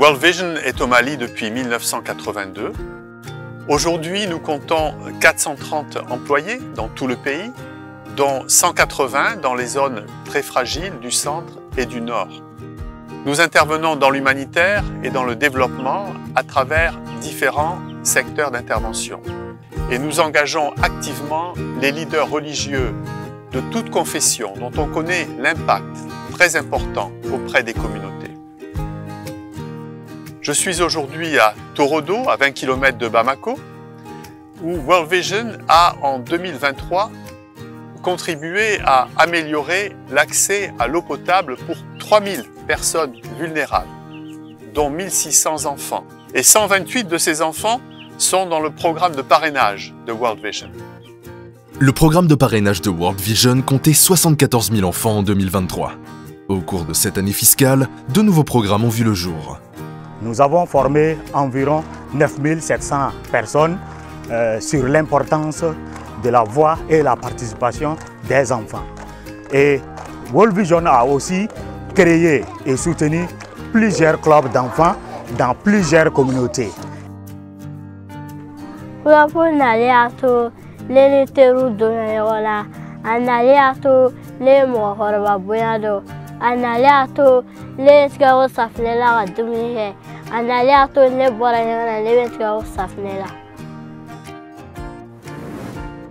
World Vision est au Mali depuis 1982. Aujourd'hui, nous comptons 430 employés dans tout le pays, dont 180 dans les zones très fragiles du centre et du nord. Nous intervenons dans l'humanitaire et dans le développement à travers différents secteurs d'intervention. Et nous engageons activement les leaders religieux de toute confession dont on connaît l'impact très important auprès des communautés. Je suis aujourd'hui à Torodo, à 20 km de Bamako, où World Vision a en 2023 contribué à améliorer l'accès à l'eau potable pour 3000 personnes vulnérables, dont 1600 enfants. Et 128 de ces enfants sont dans le programme de parrainage de World Vision. Le programme de parrainage de World Vision comptait 74 000 enfants en 2023. Au cours de cette année fiscale, de nouveaux programmes ont vu le jour. Nous avons formé environ 9 700 personnes sur l'importance de la voix et la participation des enfants. Et World Vision a aussi créé et soutenu plusieurs clubs d'enfants dans plusieurs communautés.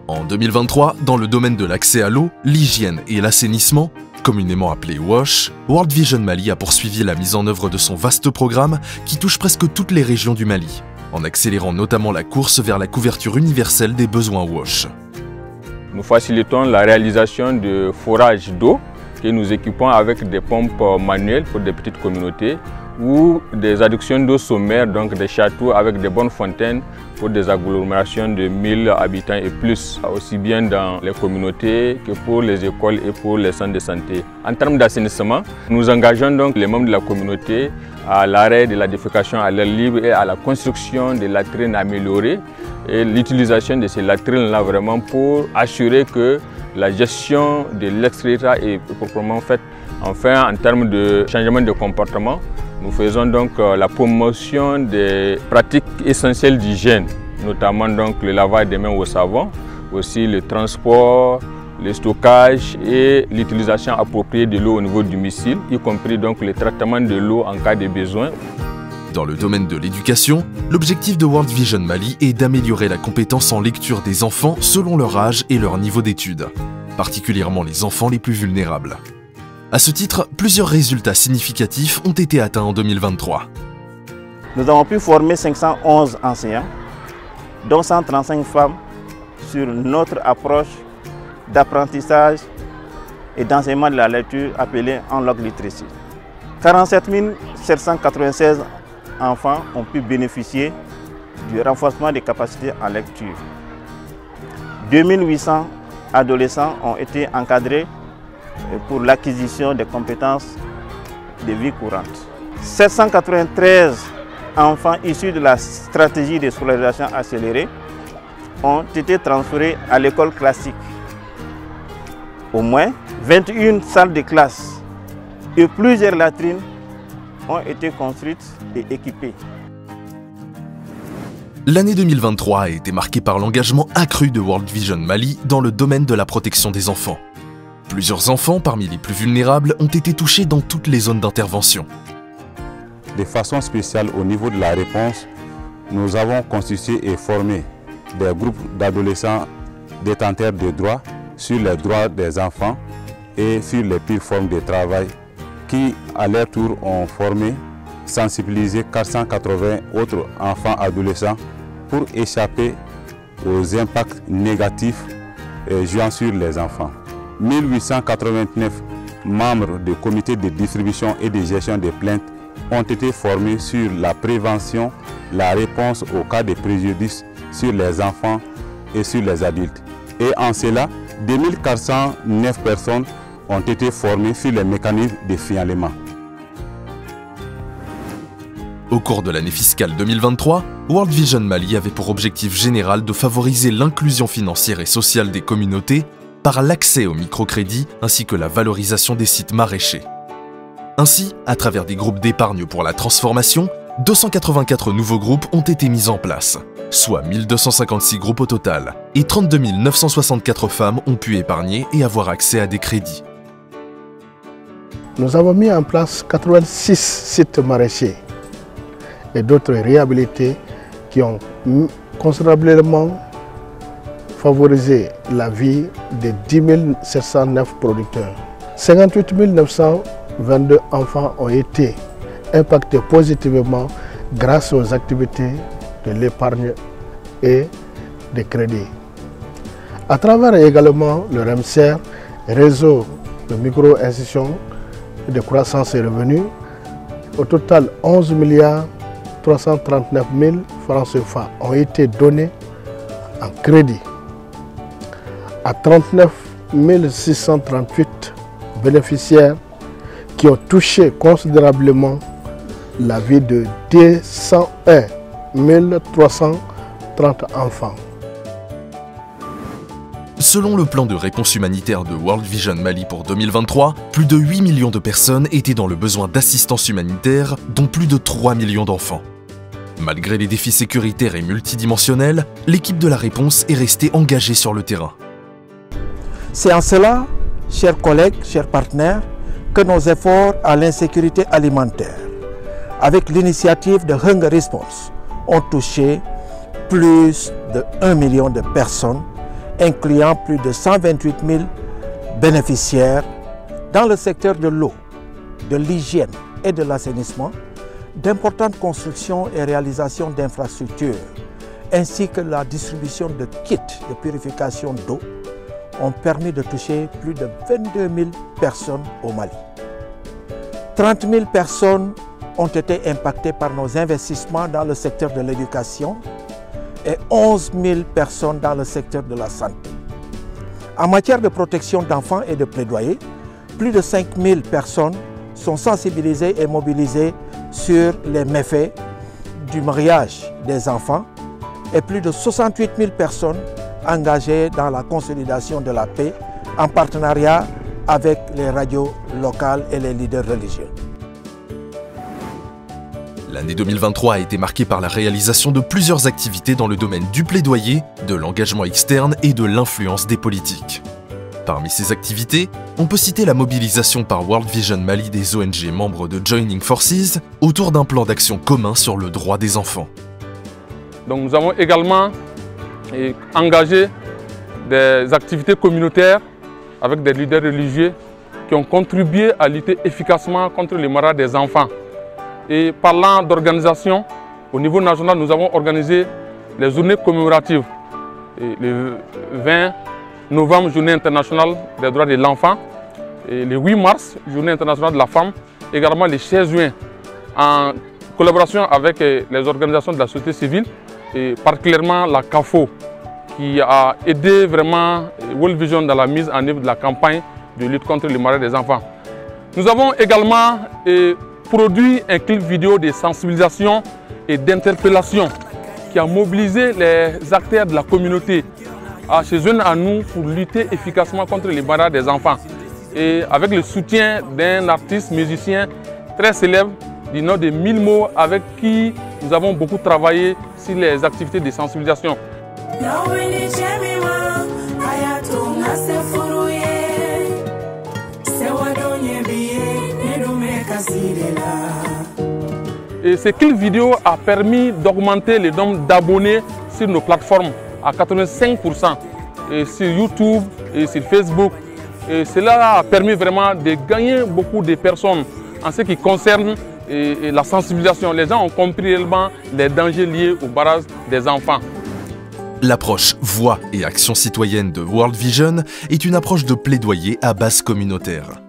En 2023, dans le domaine de l'accès à l'eau, l'hygiène et l'assainissement, communément appelé WASH, World Vision Mali a poursuivi la mise en œuvre de son vaste programme qui touche presque toutes les régions du Mali, en accélérant notamment la course vers la couverture universelle des besoins WASH. Nous facilitons la réalisation de forages d'eau que nous équipons avec des pompes manuelles pour des petites communautés ou des adductions d'eau sommaire, donc des châteaux avec des bonnes fontaines pour des agglomérations de 1000 habitants et plus, aussi bien dans les communautés que pour les écoles et pour les centres de santé. En termes d'assainissement, nous engageons donc les membres de la communauté à l'arrêt de la défécation à l'air libre et à la construction de latrines améliorées et l'utilisation de ces latrines-là vraiment pour assurer que la gestion de l'extérieur est proprement faite. Enfin, en termes de changement de comportement, nous faisons donc la promotion des pratiques essentielles d'hygiène, notamment donc le lavage des mains au savon, aussi le transport, le stockage et l'utilisation appropriée de l'eau au niveau du domicile, y compris donc le traitement de l'eau en cas de besoin. Dans le domaine de l'éducation, l'objectif de World Vision Mali est d'améliorer la compétence en lecture des enfants selon leur âge et leur niveau d'études, particulièrement les enfants les plus vulnérables. À ce titre, plusieurs résultats significatifs ont été atteints en 2023. Nous avons pu former 511 enseignants, dont 135 femmes, sur notre approche d'apprentissage et d'enseignement de la lecture appelée Unlock Literacy. 47 796 enfants ont pu bénéficier du renforcement des capacités en lecture. 2800 adolescents ont été encadrés pour l'acquisition des compétences de vie courante. 793 enfants issus de la stratégie de scolarisation accélérée ont été transférés à l'école classique. Au moins 21 salles de classe et plusieurs latrines ont été construites et équipées. L'année 2023 a été marquée par l'engagement accru de World Vision Mali dans le domaine de la protection des enfants. Plusieurs enfants, parmi les plus vulnérables, ont été touchés dans toutes les zones d'intervention. De façon spéciale au niveau de la réponse, nous avons constitué et formé des groupes d'adolescents détenteurs de droits sur les droits des enfants et sur les pires formes de travail qui, à leur tour, ont formé, sensibilisé 480 autres enfants adolescents pour échapper aux impacts négatifs jouant sur les enfants. 1889 membres du comité de distribution et de gestion des plaintes ont été formés sur la prévention, la réponse aux cas de préjudice sur les enfants et sur les adultes. Et en cela, 2409 personnes ont été formées sur les mécanismes de signalement. Au cours de l'année fiscale 2023, World Vision Mali avait pour objectif général de favoriser l'inclusion financière et sociale des communautés par l'accès au microcrédit ainsi que la valorisation des sites maraîchers. Ainsi, à travers des groupes d'épargne pour la transformation, 284 nouveaux groupes ont été mis en place, soit 1256 groupes au total, et 32 964 femmes ont pu épargner et avoir accès à des crédits. Nous avons mis en place 86 sites maraîchers et d'autres réhabilités qui ont considérablement favorisé la vie de 10 709 producteurs. 58 922 enfants ont été impactés positivement grâce aux activités de l'épargne et des crédits. À travers également le REMSER, réseau de micro-institutions de croissance et revenus, au total 11 339 000 francs CFA ont été donnés en crédit à 39 638 bénéficiaires qui ont touché considérablement la vie de 201 330 enfants. Selon le plan de réponse humanitaire de World Vision Mali pour 2023, plus de 8 millions de personnes étaient dans le besoin d'assistance humanitaire, dont plus de 3 millions d'enfants. Malgré les défis sécuritaires et multidimensionnels, l'équipe de la réponse est restée engagée sur le terrain. C'est en cela, chers collègues, chers partenaires, que nos efforts à l'insécurité alimentaire, avec l'initiative de Hunger Response, ont touché plus de 1 million de personnes, incluant plus de 128 000 bénéficiaires dans le secteur de l'eau, de l'hygiène et de l'assainissement, d'importantes constructions et réalisations d'infrastructures, ainsi que la distribution de kits de purification d'eau, ont permis de toucher plus de 22 000 personnes au Mali. 30 000 personnes ont été impactées par nos investissements dans le secteur de l'éducation et 11 000 personnes dans le secteur de la santé. En matière de protection d'enfants et de plaidoyer, plus de 5 000 personnes sont sensibilisées et mobilisées sur les méfaits du mariage des enfants et plus de 68 000 personnes engagées dans la consolidation de la paix en partenariat avec les radios locales et les leaders religieux. L'année 2023 a été marquée par la réalisation de plusieurs activités dans le domaine du plaidoyer, de l'engagement externe et de l'influence des politiques. Parmi ces activités, on peut citer la mobilisation par World Vision Mali des ONG membres de Joining Forces autour d'un plan d'action commun sur le droit des enfants. Donc nous avons également engagé des activités communautaires avec des leaders religieux qui ont contribué à lutter efficacement contre les mariages des enfants. Et parlant d'organisation, au niveau national, nous avons organisé les journées commémoratives. Et le 20 novembre, journée internationale des droits de l'enfant. Et le 8 mars, journée internationale de la femme. Également le 16 juin, en collaboration avec les organisations de la société civile, et particulièrement la CAFO, qui a aidé vraiment World Vision dans la mise en œuvre de la campagne de lutte contre le mariage des enfants. Nous avons également produit un clip vidéo de sensibilisation et d'interpellation qui a mobilisé les acteurs de la communauté à se joindre à nous pour lutter efficacement contre les mariages des enfants. Et avec le soutien d'un artiste musicien très célèbre du nom de Milmo, avec qui nous avons beaucoup travaillé sur les activités de sensibilisation. Et ce clip vidéo a permis d'augmenter le nombre d'abonnés sur nos plateformes à 85%, et sur YouTube et sur Facebook. Et cela a permis vraiment de gagner beaucoup de personnes en ce qui concerne la sensibilisation. Les gens ont compris réellement les dangers liés au barrage des enfants. L'approche voix et action citoyenne de World Vision est une approche de plaidoyer à base communautaire.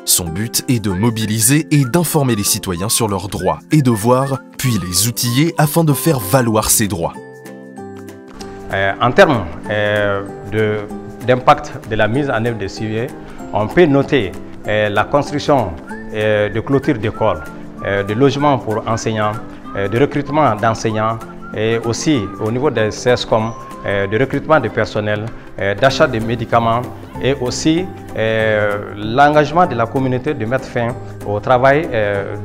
Son but est de mobiliser et d'informer les citoyens sur leurs droits et devoirs, puis les outiller afin de faire valoir ces droits. En termes d'impact de la mise en œuvre des CIE, on peut noter la construction de clôtures d'écoles, de logements pour enseignants, de recrutement d'enseignants et aussi au niveau des CESCOM, de recrutement de personnel, d'achat de médicaments et aussi l'engagement de la communauté de mettre fin au travail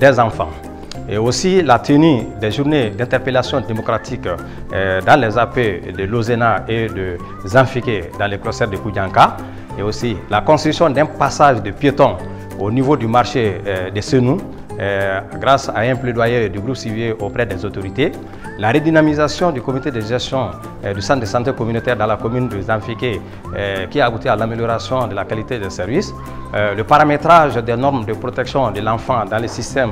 des enfants. et aussi la tenue des journées d'interpellation démocratique dans les AP de Lozena et de Zanfike dans les clusters de Koudjanka, et aussi la construction d'un passage de piétons au niveau du marché de Senou, grâce à un plaidoyer du groupe civil auprès des autorités, la redynamisation du comité de gestion du centre de santé communautaire dans la commune de Zanfike qui a abouti à l'amélioration de la qualité des services, le paramétrage des normes de protection de l'enfant dans le système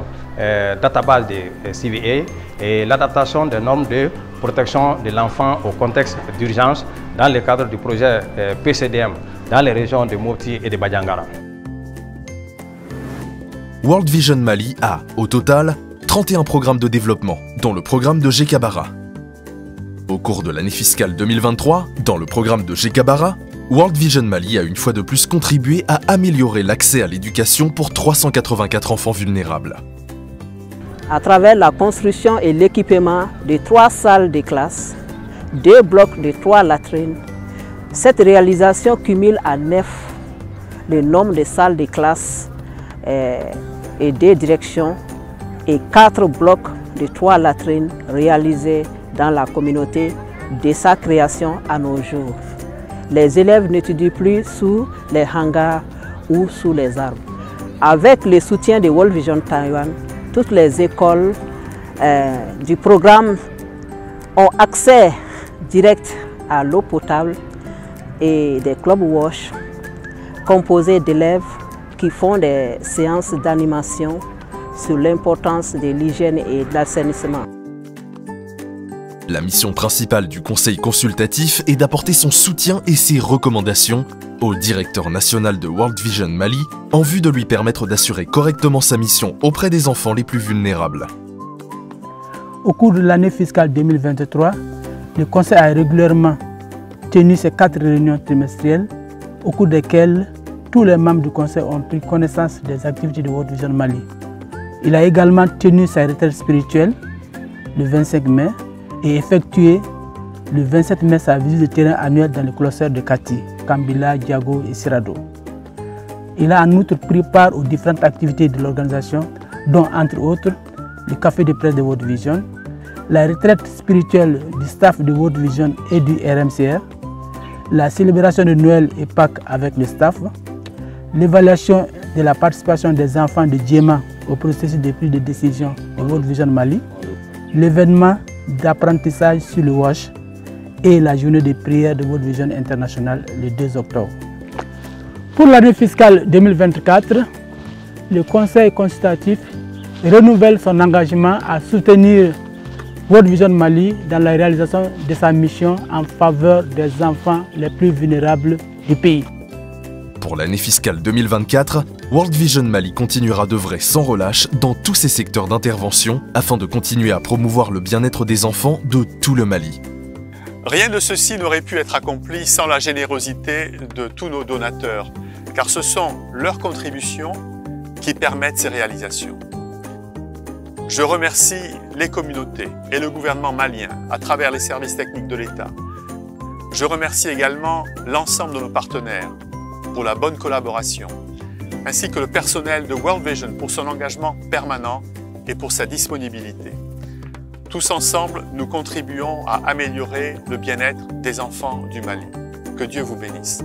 database de CVA et l'adaptation des normes de protection de l'enfant au contexte d'urgence dans le cadre du projet PCDM dans les régions de Mopti et de Badiangara. World Vision Mali a, au total, 31 programmes de développement, dont le programme de Gekabara. Au cours de l'année fiscale 2023, dans le programme de Gekabara, World Vision Mali a une fois de plus contribué à améliorer l'accès à l'éducation pour 384 enfants vulnérables. À travers la construction et l'équipement de 3 salles de classe, 2 blocs de 3 latrines, cette réalisation cumule à 9 le nombre de salles de classe et 2 directions et 4 blocs de 3 latrines réalisés dans la communauté de sa création à nos jours. Les élèves n'étudient plus sous les hangars ou sous les arbres. Avec le soutien de World Vision Taïwan, toutes les écoles du programme ont accès direct à l'eau potable et des club wash composés d'élèves qui font des séances d'animation sur l'importance de l'hygiène et de l'assainissement. La mission principale du Conseil consultatif est d'apporter son soutien et ses recommandations au directeur national de World Vision Mali en vue de lui permettre d'assurer correctement sa mission auprès des enfants les plus vulnérables. Au cours de l'année fiscale 2023, le Conseil a régulièrement tenu ses 4 réunions trimestrielles au cours desquelles tous les membres du Conseil ont pris connaissance des activités de World Vision Mali. Il a également tenu sa retraite spirituelle le 25 mai et effectué le 27 mai sa visite de terrain annuelle dans le cluster de Kati, Kambila, Diago et Sirado. Il a en outre pris part aux différentes activités de l'organisation, dont entre autres le café de presse de World Vision, la retraite spirituelle du staff de World Vision et du RMCR, la célébration de Noël et Pâques avec le staff, l'évaluation de la participation des enfants de Djema au processus de prise de décision de World Vision Mali, l'événement d'apprentissage sur le WASH et la journée de prière de World Vision International le 2 octobre. Pour l'année fiscale 2024, le Conseil consultatif renouvelle son engagement à soutenir World Vision Mali dans la réalisation de sa mission en faveur des enfants les plus vulnérables du pays. Pour l'année fiscale 2024, World Vision Mali continuera d'œuvrer sans relâche dans tous ses secteurs d'intervention afin de continuer à promouvoir le bien-être des enfants de tout le Mali. Rien de ceci n'aurait pu être accompli sans la générosité de tous nos donateurs, car ce sont leurs contributions qui permettent ces réalisations. Je remercie les communautés et le gouvernement malien à travers les services techniques de l'État. Je remercie également l'ensemble de nos partenaires pour la bonne collaboration, ainsi que le personnel de World Vision pour son engagement permanent et pour sa disponibilité. Tous ensemble, nous contribuons à améliorer le bien-être des enfants du Mali. Que Dieu vous bénisse.